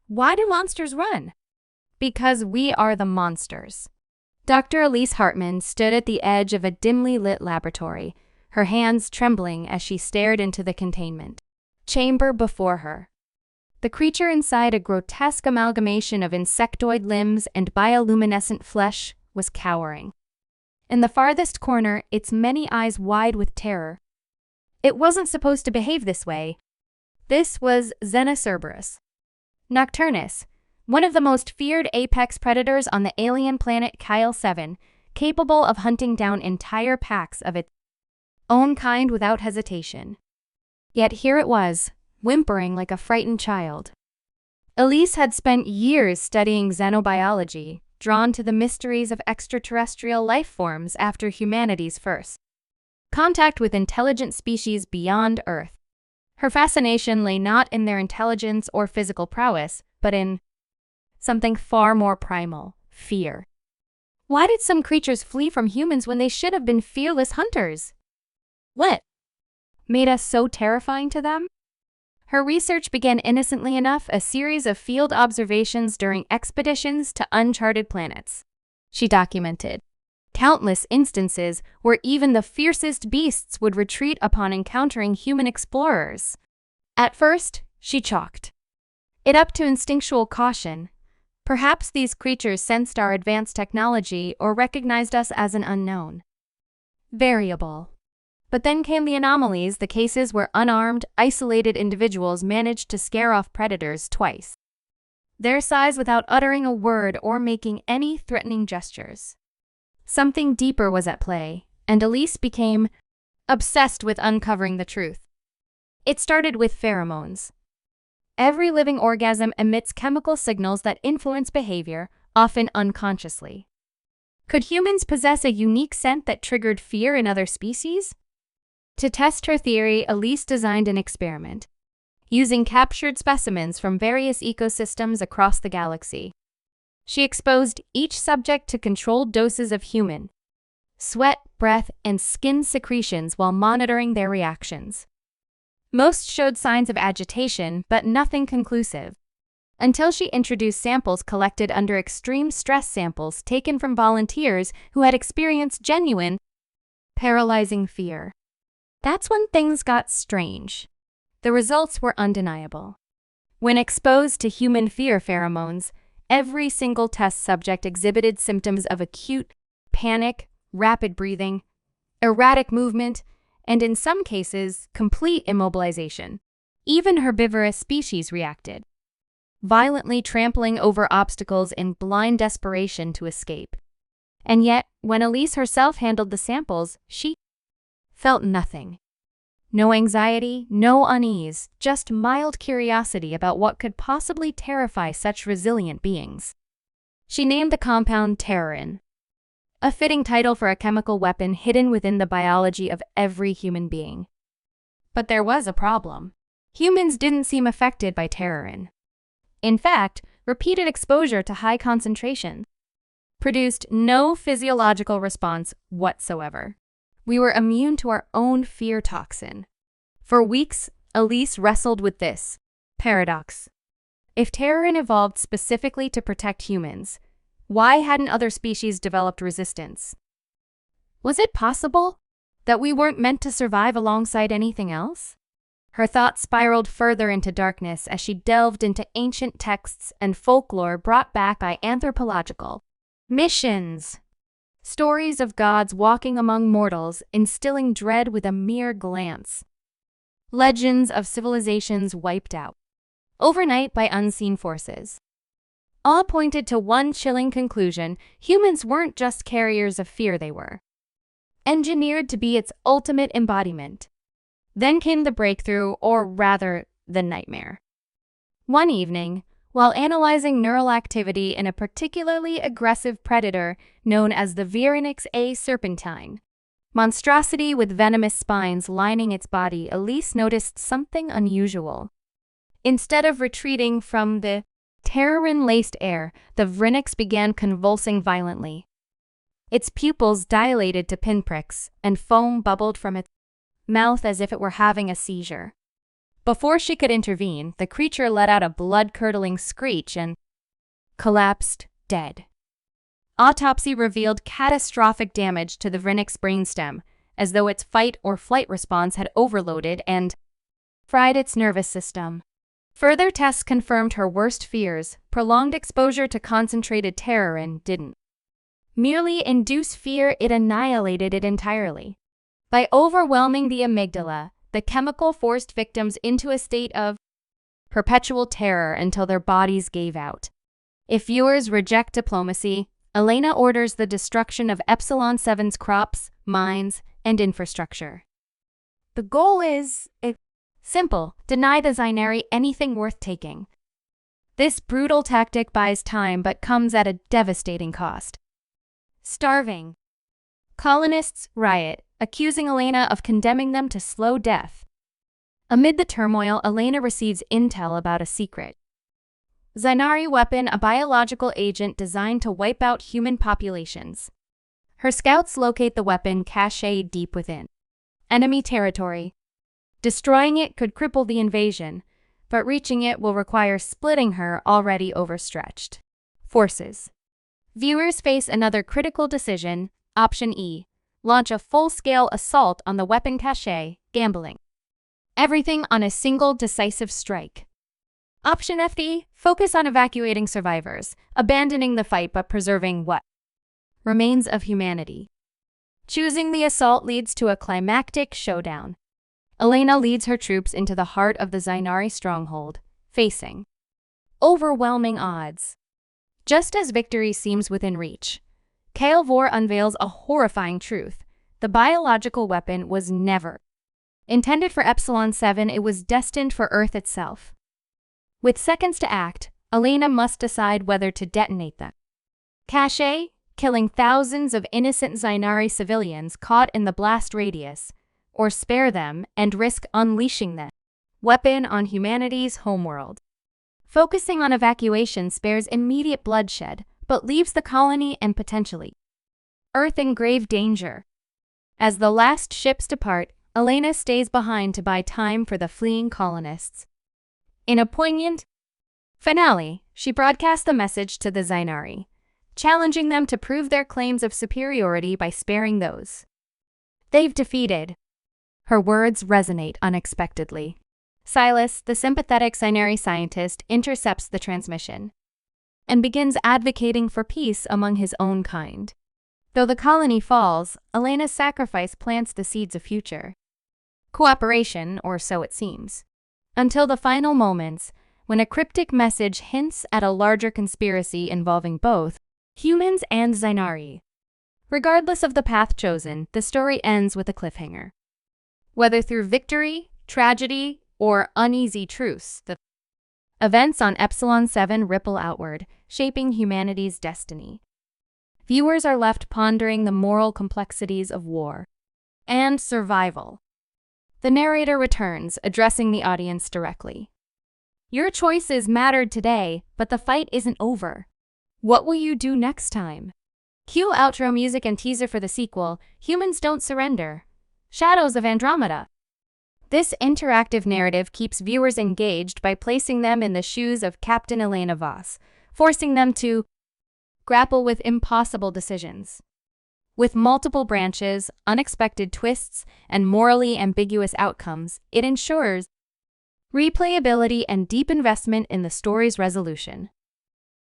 Why do monsters run? Because we are the monsters. Dr. Elise Hartman stood at the edge of a dimly lit laboratory, her hands trembling as she stared into the containment chamber before her. The creature inside, a grotesque amalgamation of insectoid limbs and bioluminescent flesh, was cowering. In the farthest corner, its many eyes wide with terror. It wasn't supposed to behave this way. This was Xenocerberus nocturnus, one of the most feared apex predators on the alien planet Kyle 7, capable of hunting down entire packs of its own kind without hesitation. Yet here it was, whimpering like a frightened child. Elise had spent years studying xenobiology, drawn to the mysteries of extraterrestrial life forms after humanity's first contact with intelligent species beyond Earth. Her fascination lay not in their intelligence or physical prowess, but in something far more primal: fear. Why did some creatures flee from humans when they should have been fearless hunters? What made us so terrifying to them? Her research began innocently enough, a series of field observations during expeditions to uncharted planets. She documented countless instances where even the fiercest beasts would retreat upon encountering human explorers. At first, she chalked it up to instinctual caution. Perhaps these creatures sensed our advanced technology or recognized us as an unknown variable. But then came the anomalies, the cases where unarmed, isolated individuals managed to scare off predators twice their size without uttering a word or making any threatening gestures. Something deeper was at play, and Elise became obsessed with uncovering the truth. It started with pheromones. Every living organism emits chemical signals that influence behavior, often unconsciously. Could humans possess a unique scent that triggered fear in other species? To test her theory, Elise designed an experiment. Using captured specimens from various ecosystems across the galaxy, she exposed each subject to controlled doses of human sweat, breath, and skin secretions while monitoring their reactions. Most showed signs of agitation, but nothing conclusive, until she introduced samples collected under extreme stress, samples taken from volunteers who had experienced genuine, paralyzing fear. That's when things got strange. The results were undeniable. When exposed to human fear pheromones, every single test subject exhibited symptoms of acute panic, rapid breathing, erratic movement, and in some cases, complete immobilization. Even herbivorous species reacted, violently trampling over obstacles in blind desperation to escape. And yet, when Elise herself handled the samples, she felt nothing. No anxiety, no unease, just mild curiosity about what could possibly terrify such resilient beings. She named the compound Terrorin, a fitting title for a chemical weapon hidden within the biology of every human being. But there was a problem. Humans didn't seem affected by Terrorin. In fact, repeated exposure to high concentration produced no physiological response whatsoever. We were immune to our own fear toxin. For weeks, Elise wrestled with this paradox. If Terrorin evolved specifically to protect humans, why hadn't other species developed resistance? Was it possible that we weren't meant to survive alongside anything else? Her thoughts spiraled further into darkness as she delved into ancient texts and folklore brought back by anthropological missions. Stories of gods walking among mortals, instilling dread with a mere glance. Legends of civilizations wiped out overnight by unseen forces. All pointed to one chilling conclusion: humans weren't just carriers of fear, they were engineered to be its ultimate embodiment. Then came the breakthrough, or rather, the nightmare. One evening, while analyzing neural activity in a particularly aggressive predator known as the Virenix A serpentine monstrosity with venomous spines lining its body, Elise noticed something unusual. Instead of retreating from the Terrorin-laced air, the Virenix began convulsing violently. Its pupils dilated to pinpricks, and foam bubbled from its mouth as if it were having a seizure. Before she could intervene, the creature let out a blood-curdling screech and collapsed, dead. Autopsy revealed catastrophic damage to the Vrinix's brainstem, as though its fight or flight response had overloaded and fried its nervous system. Further tests confirmed her worst fears. Prolonged exposure to concentrated terror didn't merely induce fear, it annihilated it entirely. By overwhelming the amygdala, the chemical forced victims into a state of perpetual terror until their bodies gave out. If viewers reject diplomacy, Elena orders the destruction of Epsilon 7's crops, mines, and infrastructure. The goal is simple: deny the Zainari anything worth taking. This brutal tactic buys time but comes at a devastating cost. Starving. Colonists riot, accusing Elena of condemning them to slow death. Amid the turmoil, Elena receives intel about a secret Zainari weapon, a biological agent designed to wipe out human populations. Her scouts locate the weapon cached deep within enemy territory. Destroying it could cripple the invasion, but reaching it will require splitting her already overstretched forces. Viewers face another critical decision. Option E: launch a full-scale assault on the weapon cache, gambling everything on a single decisive strike. Option F: focus on evacuating survivors, abandoning the fight but preserving what remains of humanity. Choosing the assault leads to a climactic showdown. Elena leads her troops into the heart of the Zainari stronghold, facing overwhelming odds. Just as victory seems within reach, HFY War unveils a horrifying truth. The biological weapon was never intended for Epsilon 7, it was destined for Earth itself. With seconds to act, Elena must decide whether to detonate the cache, killing thousands of innocent Zainari civilians caught in the blast radius, or spare them and risk unleashing the weapon on humanity's homeworld. Focusing on evacuation spares immediate bloodshed, but leaves the colony and potentially Earth in grave danger. As the last ships depart, Elena stays behind to buy time for the fleeing colonists. In a poignant finale, she broadcasts the message to the Zainari, challenging them to prove their claims of superiority by sparing those they've defeated. Her words resonate unexpectedly. Silas, the sympathetic Zainari scientist, intercepts the transmission and begins advocating for peace among his own kind. Though the colony falls, Elena's sacrifice plants the seeds of future cooperation, or so it seems, until the final moments when a cryptic message hints at a larger conspiracy involving both humans and Zainari. Regardless of the path chosen, the story ends with a cliffhanger. Whether through victory, tragedy, or uneasy truce, the events on Epsilon 7 ripple outward, shaping humanity's destiny. Viewers are left pondering the moral complexities of war and survival. The narrator returns, addressing the audience directly. Your choices mattered today, but the fight isn't over. What will you do next time? Cue outro music and teaser for the sequel, Humans Don't Surrender, Shadows of Andromeda. This interactive narrative keeps viewers engaged by placing them in the shoes of Captain Elena Voss, forcing them to grapple with impossible decisions. With multiple branches, unexpected twists, and morally ambiguous outcomes, it ensures replayability and deep investment in the story's resolution.